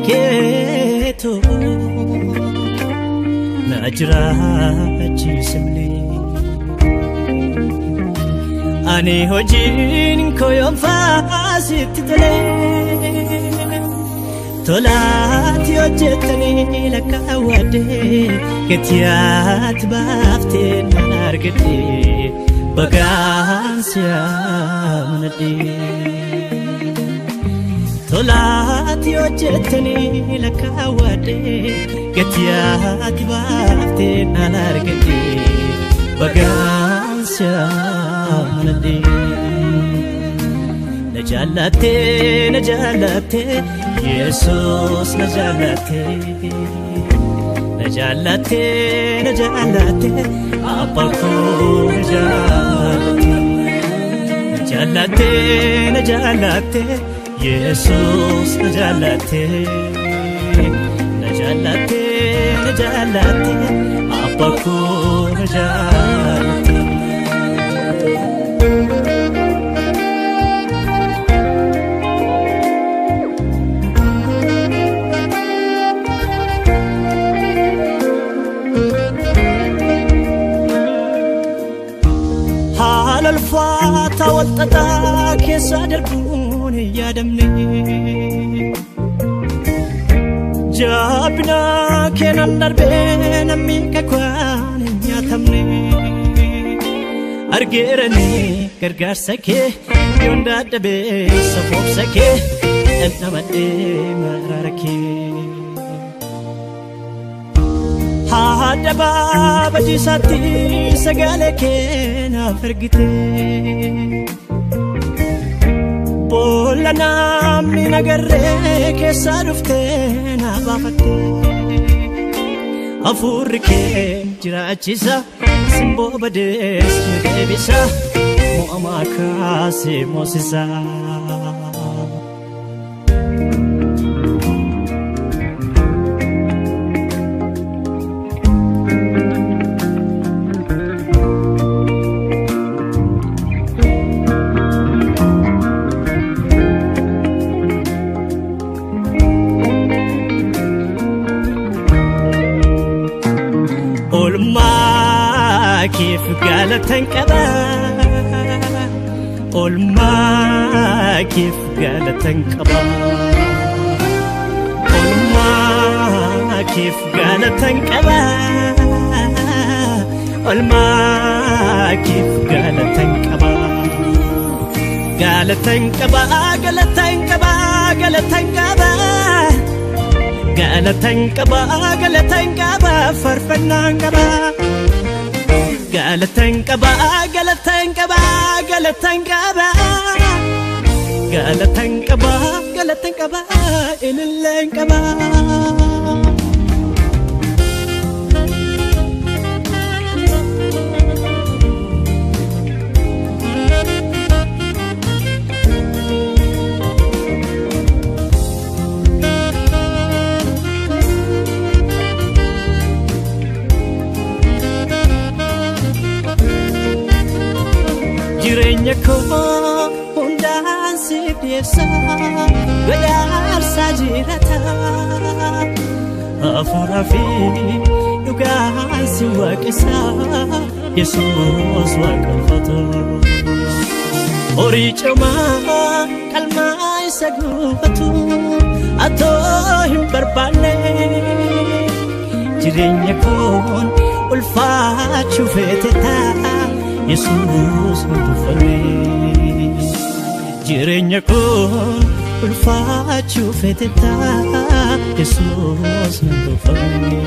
keetu na jiraachisamne ani hojiin koo yoom faasitti tolaati hojjetanii lakkaawwadde gatiyaatti baaftee na argadde bagaan si amanadhe tolaati hojjetanii lakkaawwadde gatiyaatti baaftee na argadde bagaan si amanadhe najallaatte Jesus najallaatte Abba koo najallaatte Jesus najallaatte Abba koo najallaatte الفاتا والتتا كيسا دربون يادمني جابنا كينا نربين أميكا كوان ياتمني أرقيرني كرقار سكي يوندا دبي صفوف سكي أنت مدي مراركي هذا بابا جساتي سجالك أنا فرقتي بولنا من أجرك صارفتنا بافتي أفورك جراتشيسا سمبو بدس مدبسا مو أماكاسي موسيسا كيف قالت انقبا قول ما كيف قالت انقبا قول ما كيف قالت انقبا قول ما كيف قالت انقبا قالت انقبا قالت انقبا قالت انقبا قالت انقبا قالت انقبا فرفنا انقبا قالت انقبا قالت انقبا قالت انقبا قالت انقبا قالت انقبا إلى الانقبا jirenya ko undan sibdesa gadar sajirata afurafi dugan siwaqisa Jesus waqafato ori chama kalma isagubatu ato himbarbane jirenya ko ulfachu feteta Jesus mutufalme jirenya kon ulfachu feteta Jesus mutufalme